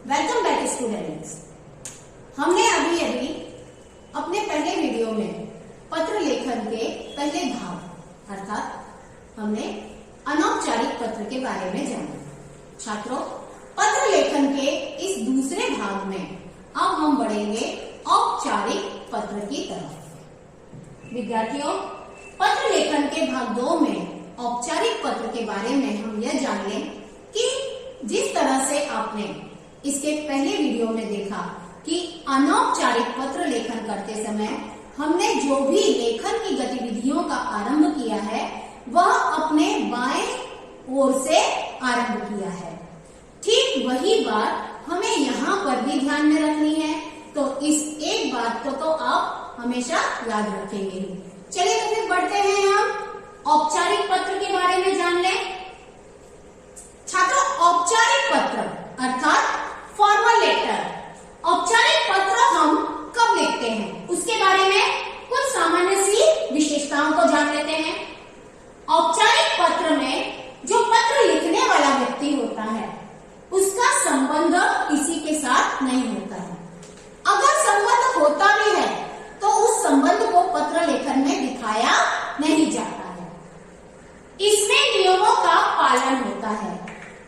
Welcome back students. हमने अभी अपने पहले वीडियो में पत्र लेखन के पहले भाग अर्थात हमने अनौपचारिक पत्र के बारे में जाना। छात्रों, पत्र लेखन के इस दूसरे भाग में अब हम बढ़ेंगे औपचारिक पत्र की तरफ। विद्यार्थियों, पत्र लेखन के भाग 2 में औपचारिक पत्र के बारे में हम यह जान लें कि जिस तरह से आपने इसके पहले वीडियो में देखा कि अनौपचारिक पत्र लेखन करते समय हमने जो भी लेखन की गतिविधियों का आरंभ किया है वह अपने बाएं ओर से आरंभ किया है। ठीक वही बात हमें यहाँ पर भी ध्यान में रखनी है, तो इस एक बात को तो आप हमेशा याद रखेंगे। चलिए तो फिर बढ़ते हैं, हम औपचारिक पत्र के बारे में जान लें। छात्रों, औपचारिक पत्र अर्थात फॉर्मल लेटर, औपचारिक पत्र हम कब लिखते हैं उसके बारे में कुछ सामान्य सी विशेषताओं को जान लेते हैं। औपचारिक पत्र में जो पत्र लिखने वाला व्यक्ति होता है उसका संबंध किसी के साथ नहीं होता है। अगर संबंध होता भी है तो उस संबंध को पत्र लेखन में दिखाया नहीं जाता है। इसमें नियमों का पालन होता है।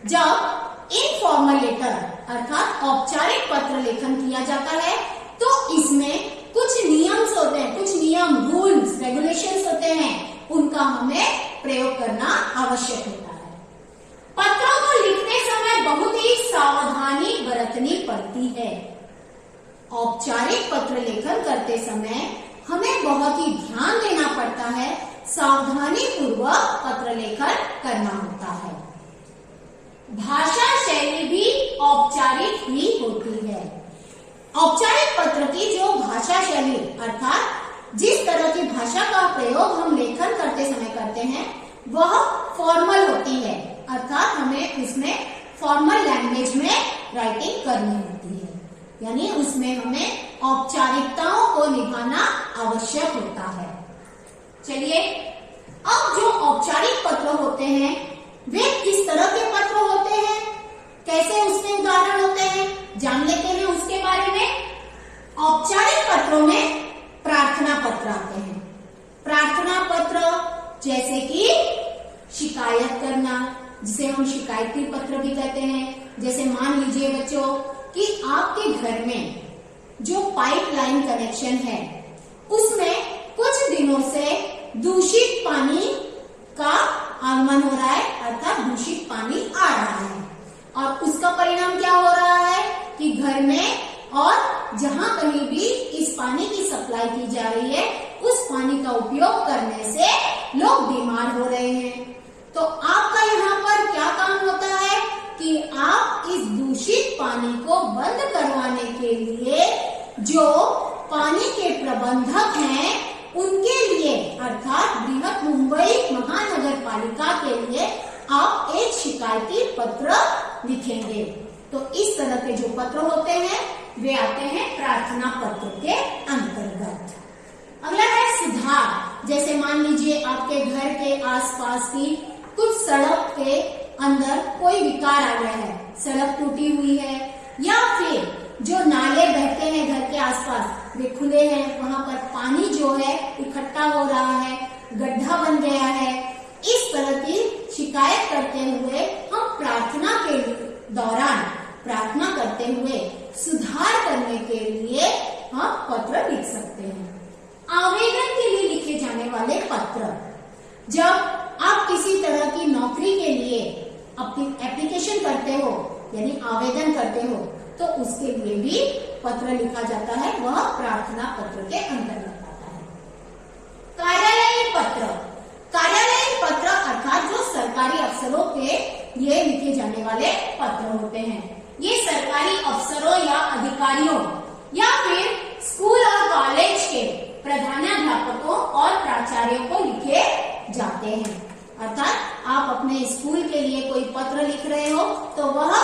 जब इनफॉर्मल लेटर अर्थात औपचारिक पत्र लेखन किया जाता है तो इसमें कुछ नियम्स होते हैं, कुछ नियम, रूल्स, रेगुलेशंस होते हैं, उनका हमें प्रयोग करना आवश्यक होता है। पत्रों को लिखते समय बहुत ही सावधानी बरतनी पड़ती है। औपचारिक पत्र लेखन करते समय हमें बहुत ही ध्यान देना पड़ता है, सावधानी पूर्वक पत्र लेखन करना होता है। भाषा शैली भी औपचारिक ही होती है। औपचारिक पत्र की जो भाषा शैली अर्थात जिस तरह की भाषा का प्रयोग हम लेखन करते समय करते हैं वह फॉर्मल होती है, अर्थात हमें उसमें फॉर्मल लैंग्वेज में राइटिंग करनी होती है, यानी उसमें हमें औपचारिकताओं को निभाना आवश्यक होता है। चलिए, अब जो औपचारिक पत्र होते हैं वे किस तरह के पत्र होते हैं, कैसे उसके उदाहरण होते हैं, जान लेते हैं उसके बारे में। औपचारिक पत्रों में प्रार्थना पत्र आते हैं। प्रार्थना पत्र जैसे कि शिकायत करना, जिसे हम शिकायती पत्र भी कहते हैं। जैसे मान लीजिए बच्चों कि आपके घर में जो पाइपलाइन कनेक्शन है उसमें कुछ दिनों से दूषित पानी का आगमन हो रहा है, अर्थात दूषित पानी आ रहा है, और उसका परिणाम क्या हो रहा है कि घर में और जहां कहीं भी इस पानी की सप्लाई की जा रही है उस पानी का उपयोग करने से लोग बीमार हो रहे हैं। तो आपका यहाँ पर क्या काम होता है कि आप इस दूषित पानी को बंद करवाने के लिए जो पानी के प्रबंधक हैं उनके लिए अर्थात बृहत मुंबई महानगर पालिका के लिए आप एक शिकायती पत्र लिखेंगे। तो इस तरह के जो पत्र होते हैं वे आते हैं प्रार्थना पत्र के अंतर्गत। अगला है सुधार। जैसे मान लीजिए आपके घर के आसपास की कुछ सड़क के अंदर कोई विकार आ गया है, सड़क टूटी हुई है, या फिर जो नाले बहते हैं घर के आसपास वे खुले हैं, वहां पर पानी जो है इकट्ठा हो रहा है, गड्ढा बन गया है, इस तरह की शिकायत करते हुए हम प्रार्थना के दौरान प्रार्थना करते हुए सुधार करने के लिए हम पत्र लिख सकते हैं। आवेदन के लिए लिखे जाने वाले पत्र, जब आप किसी तरह की नौकरी के लिए अपनी एप्लीकेशन करते हो यानी आवेदन करते हो तो उसके लिए भी पत्र लिखा जाता है, वह प्रार्थना पत्र के अंतर्गत आता है। कार्यालयीन पत्र, कार्यालयीन पत्र अर्थात जो सरकारी अफसरों के लिए लिखे जाने वाले पत्र होते हैं। ये सरकारी अफसरों या अधिकारियों या फिर स्कूल और कॉलेज के प्रधानाध्यापकों और प्राचार्यों को लिखे जाते हैं। अर्थात आप अपने स्कूल के लिए कोई पत्र लिख रहे हो तो वह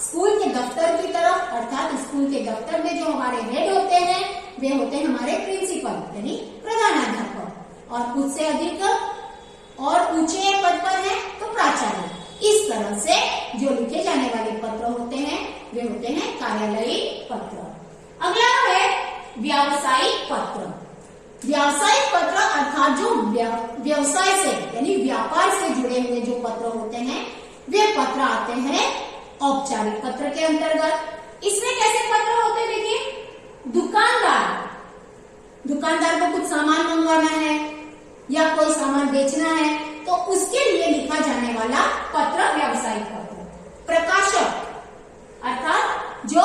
स्कूल के दफ्तर की तरफ, अर्थात स्कूल के दफ्तर में जो हमारे हेड होते हैं वे होते हैं हमारे प्रिंसिपल यानी प्रधानाध्यापक, और उससे अधिक और ऊंचे पद पर है तो प्राचार्य। इस तरह से जो लिखे जाने वाले पत्र होते हैं वे होते हैं कार्यालयीन पत्र। अगला है व्यावसायिक पत्र। व्यावसायिक पत्र अर्थात जो व्यवसाय से यानी व्यापार से जुड़े हुए जो पत्र होते हैं वे पत्र आते हैं औपचारिक पत्र के अंतर्गत। इसमें कैसे पत्र होते हैं देखिए, दुकानदार को कुछ सामान मंगवाना है या कोई सामान बेचना है तो उसके लिए लिखा जाने वाला पत्र व्यावसायिक पत्र। प्रकाशक अर्थात जो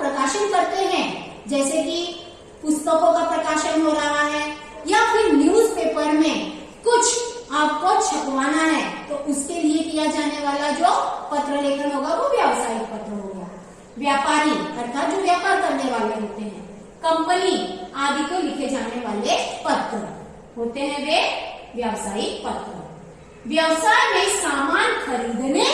प्रकाशन करते हैं, जैसे कि पुस्तकों का प्रकाशन हो रहा है या फिर न्यूज़पेपर में कुछ आपको छपवाना है तो उसके लिए किया जाने वाला जो पत्र लेखन होगा वो व्यावसायिक पत्र होगा। व्यापारी अर्थात जो व्यापार करने वाले होते हैं, कंपनी आदि को लिखे जाने वाले पत्र होते हैं वे व्यावसायिक पत्र। व्यवसाय में सामान खरीदने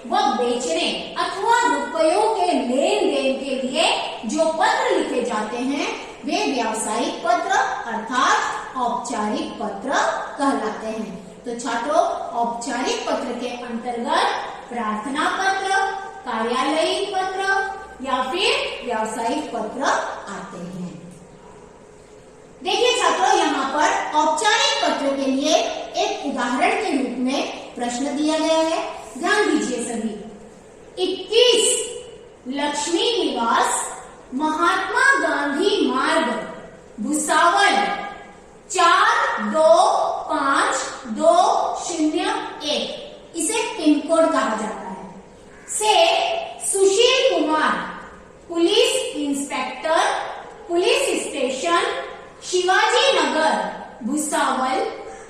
व बेचने अथवा रुपयों के लेन देन के लिए जो पत्र लिखे जाते हैं वे व्यावसायिक पत्र अर्थात औपचारिक पत्र कहलाते हैं। तो छात्रों, औपचारिक पत्र के अंतर्गत प्रार्थना पत्र, कार्यालयीन पत्र या फिर व्यावसायिक पत्र आते हैं। देखिए छात्रों, यहाँ पर औपचारिक पत्र के लिए एक उदाहरण के रूप में प्रश्न दिया गया है, ध्यान दीजिए सभी। 21 लक्ष्मी निवास, महात्मा गांधी मार्ग, भुसावल 425201, इसे पिन कोड कहा जाता है, से Sushil Kumar, police inspector, police station Shivaji Nagar, Bhusawal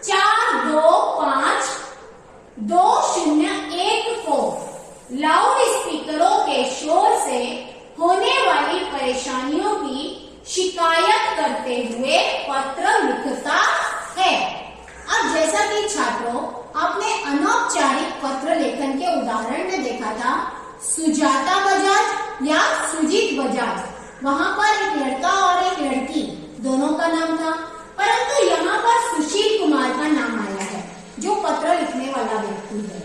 425201 को लाउड स्पीकरों के शोर से होने वाली परेशानियों की शिकायत करते हुए पत्र लिखता है। अब जैसा कि छात्रों आपने अनौपचारिक पत्र लेखन के उदाहरण में देखा था, सुजाता बजाज या सुजीत बजाज, वहां पर एक लड़का और एक लड़की दोनों का नाम था, परंतु यहाँ पर सुशील कुमार का नाम आया है जो पत्र लिखने वाला व्यक्ति है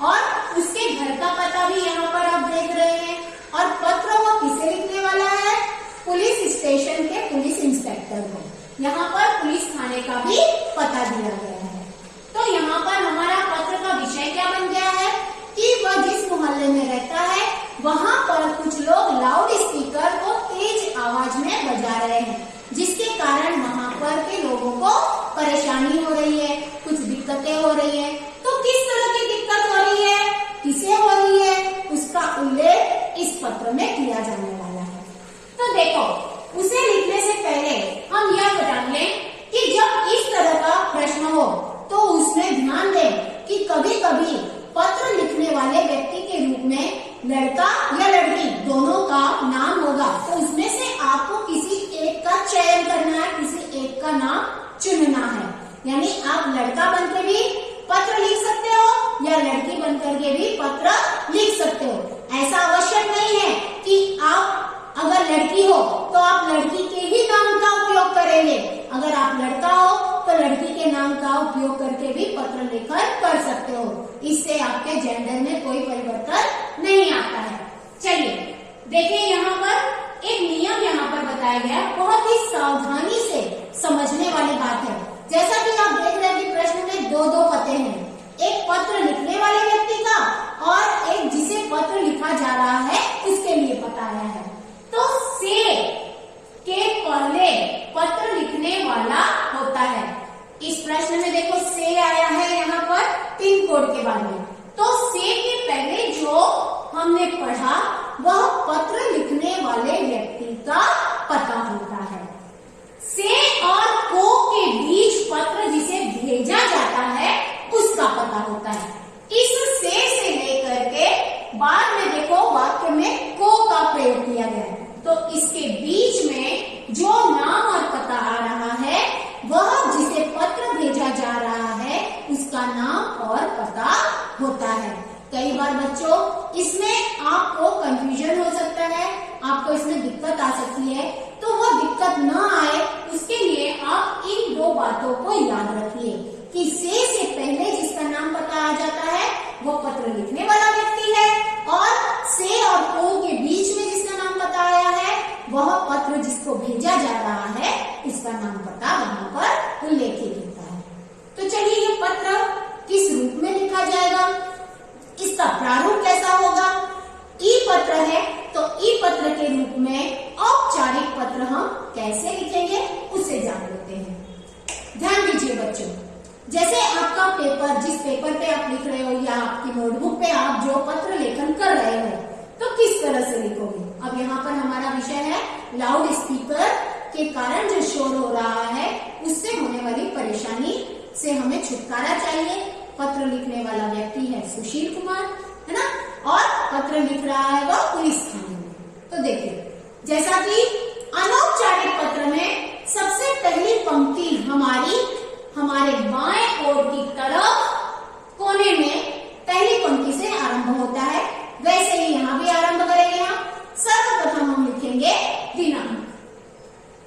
और उसके घर का पता भी यहाँ पर आप देख रहे हैं और पत्र वो किसे लिखने वाला है, पुलिस स्टेशन के पुलिस इंस्पेक्टर को। यहाँ पर पुलिस थाने का भी पता दिया गया है। तो यहाँ पर हमारा पत्र का विषय क्या बन गया है कि वह जिस मोहल्ले में रहता है वहाँ पर कुछ लोग लाउड स्पीकर को तेज आवाज में बजा रहे हैं, जिसके कारण वहाँ पर के लोगों को परेशानी हो रही है, कुछ दिक्कतें हो रही है। तो किस तरह की दिक्कत हो रही है, किसे हो रही है, उसका उल्लेख इस पत्र में किया जाने वाला है। तो देखो, उसे लिखने से पहले हम यह जान लें कि जब इस तरह का प्रश्न हो तो उसमें ध्यान दें कि कभी कभी पत्र लिखने वाले व्यक्ति के रूप में लड़का या लड़की दोनों का नाम होगा, तो उसमें से आपको किसी एक का चयन करना है, किसी एक का नाम चुनना है। यानी आप लड़का बनकर भी पत्र लिख सकते हो या लड़की बनकर के भी पत्र लिख सकते हो। ऐसा आवश्यक नहीं है कि आप अगर लड़की हो तो आप लड़की के ही नाम का उपयोग करेंगे, अगर आप लड़का हो तो लड़की के नाम का उपयोग करके भी पत्र लेखन कर सकते हो। इससे आपके जेंडर में कोई परिवर्तन नहीं आता है। चलिए देखिए, यहाँ पर एक नियम यहाँ पर बताया गया, बहुत ही सावधानी से समझने वाली बात है। जैसा कि आप देख रहे हैं कि प्रश्न में दो पते हैं, एक पत्र लिखने वाले व्यक्ति का और एक जिसे पत्र लिखा जा रहा है उसके लिए पता आया है। तो से के पहले पत्र लिखने वाला होता है। इस प्रश्न में देखो से आया है यहाँ पर पिन कोड के बारे में, तो से के पहले जो हमने पढ़ा वह पत्र लिखने वाले व्यक्ति का पता होता है। से और को के बीच पत्र जिसे भेजा जाता है उसका पता होता है। इस से लेकर के बाद में देखो वाक्य में को का प्रयोग किया गया है, तो इसके बीच में जो नाम और पता आ रहा है वह जिसे पत्र भेजा जा रहा है उसका नाम और पता होता है। कई बार बच्चों इसमें आपको कंफ्यूजन हो सकता है, आपको इसमें दिक्कत आ सकती है, तो वो दिक्कत न आए उसके लिए आप इन दो बातों को याद रखिए कि से पहले जिसका नाम पता आ जाता है वो पत्र लिखने वाला व्यक्ति है और पत्र है तो ई पत्र के रूप में औपचारिक पत्र हम कैसे लिखेंगे उससे जान लेते हैं। ध्यान दीजिए बच्चों, जैसे आपका पेपर, जिस पेपर पे आप लिख रहे हो या आपकी नोटबुक पे आप जो पत्र लेखन कर रहे हो तो किस तरह से लिखोगे। अब यहाँ पर हमारा विषय है लाउड स्पीकर के कारण जो शोर हो रहा है उससे होने वाली परेशानी से हमें छुटकारा चाहिए। पत्र लिखने वाला व्यक्ति है सुशील कुमार, है ना, और पत्र लिख रहा है वह पुलिस थाने में। तो देखिए, जैसा कि अनौपचारिक पत्र में सबसे पहली पंक्ति हमारे बाएं ओर की तरफ कोने में पहली पंक्ति से आरंभ होता है, वैसे ही यहाँ भी आरंभ करेंगे हम। सर्वप्रथम हम लिखेंगे दिनांक।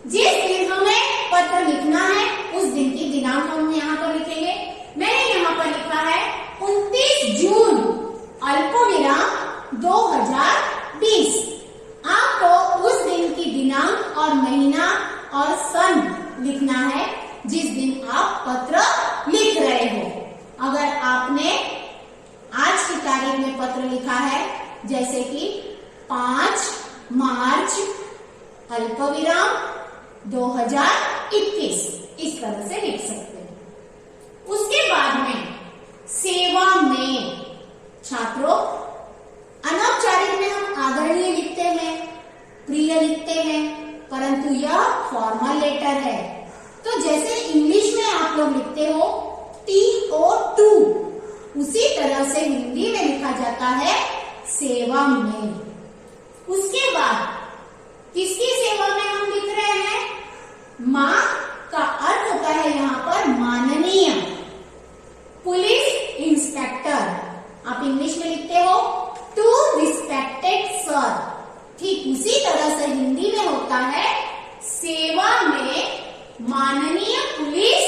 जिस दिन हमें पत्र लिखना है उस दिन की दिनांक हम यहाँ पर लिखेंगे। मैंने यहाँ पर लिखा है 29 जून अल्पविराम 2020। आपको उस दिन की दिनांक और महीना और सन लिखना है जिस दिन आप पत्र लिख रहे हो। अगर आपने आज की तारीख में पत्र लिखा है, जैसे कि 5 मार्च अल्पविराम 2021, इस तरह से लिख सकते हैं। उसके बाद में सेवा में, छात्रों अनौपचारिक में हम आदरणीय लिखते हैं, प्रिय लिखते हैं, परंतु यह फॉर्मल लेटर है। तो जैसे इंग्लिश में आप लोग लिखते हो TO2, उसी तरह से हिंदी में लिखा जाता है सेवा में। उसके बाद किसकी सेवा में हम लिख रहे हैं? मां का अर्थ होता है यहाँ पर माननीय पुलिस इंस्पेक्टर। आप इंग्लिश में लिखते हो टू रिस्पेक्टेड सर, ठीक उसी तरह से हिंदी में होता है सेवा में माननीय पुलिस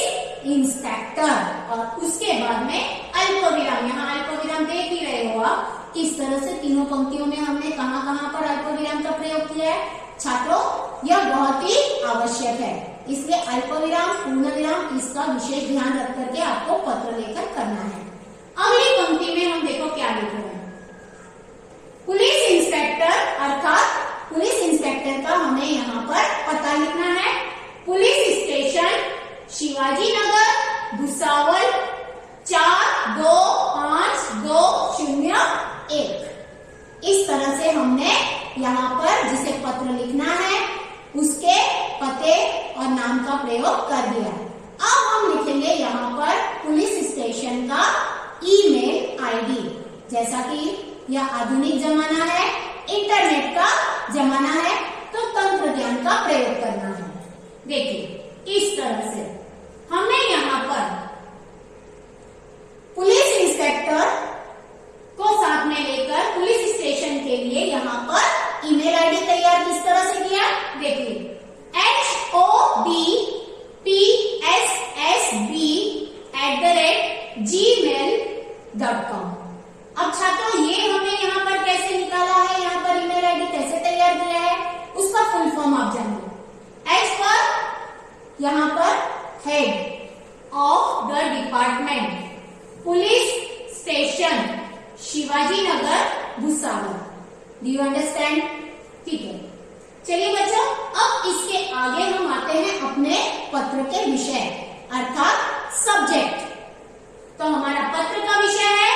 इंस्पेक्टर। और उसके बाद में अल्पविराम, यहाँ अल्पविराम देख ही रहे हो आप। इस तरह से तीनों पंक्तियों में हमने कहां पर अल्पविराम का प्रयोग किया है छात्रों, यह बहुत ही आवश्यक है। इसलिए अल्पविराम, पूर्ण विराम, इसका विशेष ध्यान रख करके आपको पत्र लेखन करना है। अगली पंक्ति में हम देखो क्या लिख रहे हैं। पुलिस इंस्पेक्टर, अर्थात पुलिस इंस्पेक्टर का हमें यहाँ पर पता लिखना है। Police station Shivaji Nagar, Bhusawal 425201। इस तरह से हमने यहाँ पर जिसे पत्र लिखना है उसके पते और नाम का प्रयोग कर दिया। अब हम लिखेंगे यहाँ पर पुलिस स्टेशन का ईमेल आईडी। जैसा कि यह आधुनिक जमाना है, इंटरनेट का जमाना है, तो तंत्र ज्ञान का प्रयोग करना है। देखिए इस तरह से हमने यहाँ पर पुलिस इंस्पेक्टर को साथ में लेकर पुलिस स्टेशन के लिए यहाँ पर ईमेल आईडी तैयार किस तरह से किया, देखिए HODPSSB@gmail.com। अब छात्रों ये हमने यहाँ पर कैसे निकाला है, यहाँ पर ईमेल आईडी कैसे तैयार किया है, उसका फुल फॉर्म आप जानिए। H पर यहाँ पर head of the department, police station Shivaji Nagar, Bhusawal. Do you understand? ठीक है, चलिए बच्चों, अब इसके आगे हम आते हैं अपने पत्र के विषय अर्थात सब्जेक्ट। तो हमारा पत्र का विषय है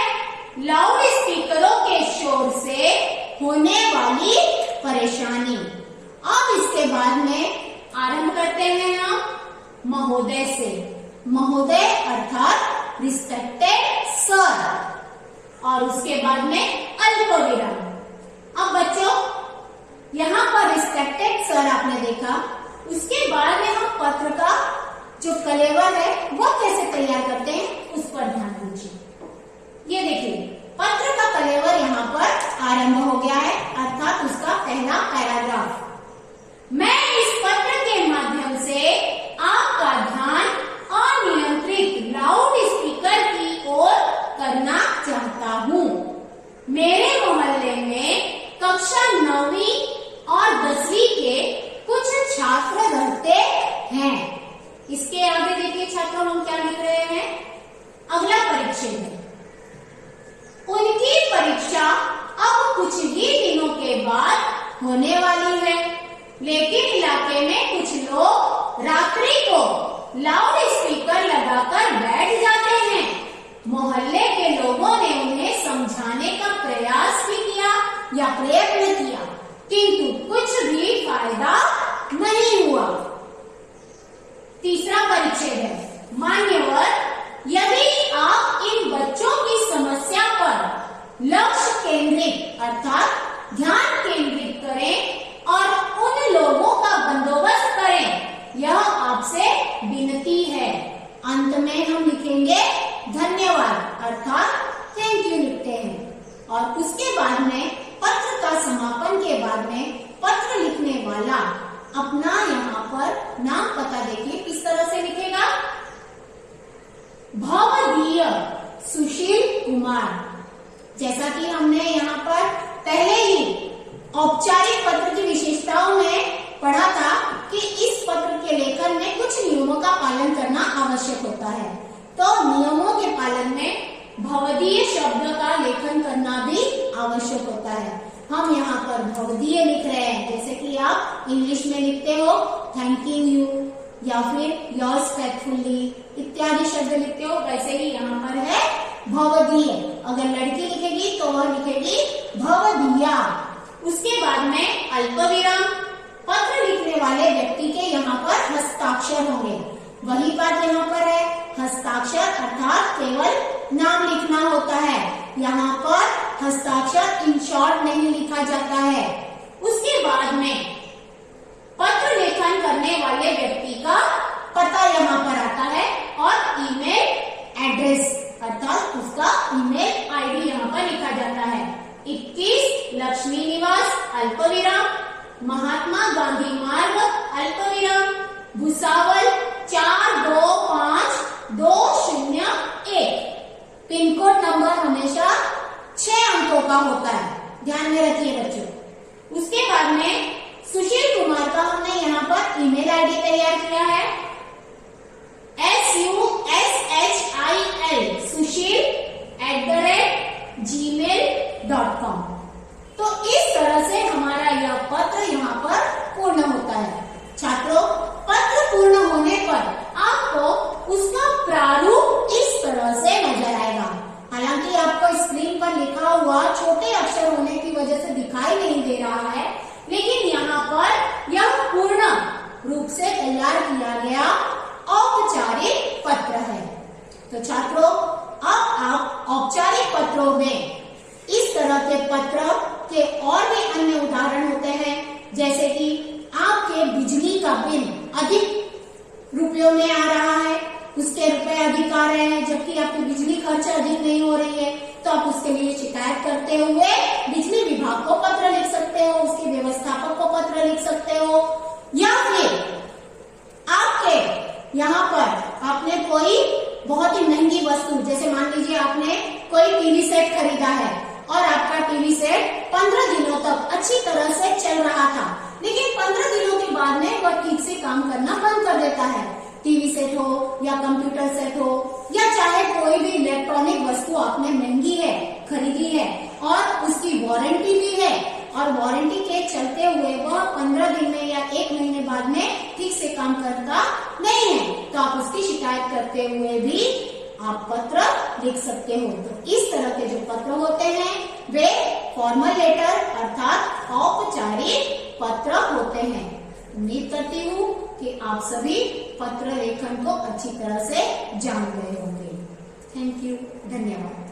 लाउड स्पीकरों के शोर से होने वाली परेशानी। अब इसके बाद में आरंभ करते हैं हम महोदय से। महोदय अर्थात रिस्पेक्टेड सर, और उसके बाद में अल्पविराम। अब बच्चों यहाँ पर रिस्पेक्टेड सर आपने देखा, उसके बाद में हम पत्र का जो कलेवर है वो कैसे तैयार करते हैं उस पर ध्यान दीजिए। ये देखिए पत्र का कलेवर यहाँ पर आरंभ हो गया है, अर्थात उसका पहला पैराग्राफ। मैं इस पत्र के माध्यम से आपका ध्यान अनियंत्रित लाउड स्पीकर की ओर करना चाहता हूँ। मेरे मोहल्ले में कक्षा 9वीं और 10वीं के कुछ छात्र रहते हैं। इसके आगे देखिए छात्रों हम क्या लिख रहे हैं, अगला परिच्छेद है। उनकी परीक्षा अब कुछ ही दिनों के होने वाली है, लेकिन इलाके में कुछ लोग रात्रि को लाउड स्पीकर लगाकर बैठ जाते हैं। मोहल्ले के लोगों ने उन्हें समझाने का प्रयास भी किया या प्रयत्न किया, किंतु कुछ भी फायदा नहीं हुआ। तीसरा परिच्छेद है, मान्यवर, यदि आप इन बच्चों की समस्या पर लक्ष्य केंद्रित अर्थात ध्यान केंद्रित करें और उन लोगों का बंदोबस्त करें, यह आपसे विनती है। अंत में हम लिखेंगे धन्यवाद अर्थात थैंक यू लिखते हैं, और उसके बाद में पत्र का समापन के बाद में पत्र लिखने वाला अपना यहाँ पर नाम पता देखिए किस तरह से लिखेगा। भवदीय सुशील कुमार। जैसा कि हमने यहाँ पर पहले ही औपचारिक पत्र की विशेषताओं में पढ़ा था कि इस पत्र के लेखन में कुछ नियमों का पालन करना आवश्यक होता है, तो नियमों के पालन में भवदीय शब्द का लेखन करना भी आवश्यक होता है। हम यहाँ पर भवदीय लिख रहे हैं, जैसे कि आप इंग्लिश में लिखते हो थैंकिंग यू या फिर योर्स फैथफुली इत्यादि शब्द लिखते हो, वैसे ही यहाँ पर है भवदीय। अगर लड़की लिखेगी तो वह लिखेगी भवदीया। उसके बाद में अल्पविराम। पत्र लिखने वाले व्यक्ति के यहाँ पर हस्ताक्षर होंगे, वही बात यहाँ पर है, हस्ताक्षर अर्थात केवल नाम लिखना होता है। यहाँ पर हस्ताक्षर इन शॉर्ट नहीं लिखा जाता है। उसके बाद में पत्र लेखन करने वाले व्यक्ति का पता यहाँ पर आता है और ईमेल एड्रेस अर्थात उसका ईमेल आईडी यहाँ पर लिखा जाता है। 21 लक्ष्मी निवास अल्पविराम, महात्मा गांधी मार्ग अल्पविराम, भुसावल 425201। पिन कोड नंबर हमेशा 6 अंकों का होता है, ध्यान में रखिए बच्चों। उसके बाद में सुशील कुमार का हमने यहाँ पर ईमेल आईडी तैयार किया है, sushil@gmail.com। तो इस तरह से हमारा यह पत्र यहाँ पर पूर्ण होता है। छात्रों, पत्र पूर्ण होने पर आपको उसका प्रारूप इस तरह से नजर आएगा। हालांकि आपको स्क्रीन पर लिखा हुआ छोटे अक्षर होने की वजह से दिखाई नहीं दे रहा है, लेकिन यहाँ पर यह पूर्ण रूप से तैयार किया गया औपचारिक पत्र है। तो छात्रों, अब आप औपचारिक पत्रों में इस तरह के पत्र के और भी अन्य उदाहरण होते हैं, जैसे कि आपके बिजली का बिल अधिक रुपयों में आ रहा है, उसके रुपए अधिक आ रहे हैं, जबकि आपकी बिजली खर्च अधिक नहीं हो रही है, तो आप उसके लिए शिकायत करते हुए बिजली विभाग को पत्र लिख सकते हो, उसके व्यवस्थापक को पत्र लिख सकते हो, या फिर आपके यहाँ पर आपने कोई बहुत ही महंगी वस्तु, जैसे मान लीजिए आपने कोई टीवी सेट खरीदा है और आपका टीवी सेट 15 दिनों तक अच्छी तरह से चल रहा था, लेकिन 15 दिनों के बाद में वह ठीक से काम करना बंद कर देता है। टीवी सेट हो या कंप्यूटर सेट हो या चाहे कोई भी इलेक्ट्रॉनिक वस्तु आपने महंगी है खरीदी है और उसकी वारंटी भी है, और वारंटी के चलते हुए वह 15 दिन में या 1 महीने बाद में ठीक से काम करता नहीं है, तो आप उसकी शिकायत करते हुए भी आप पत्र लिख सकते हो। तो इस तरह के जो पत्र होते हैं वे फॉर्मल लेटर अर्थात औपचारिक पत्र होते हैं। उम्मीद करती हूँ कि आप सभी पत्र लेखन को अच्छी तरह से जान गए होंगे। थैंक यू, धन्यवाद।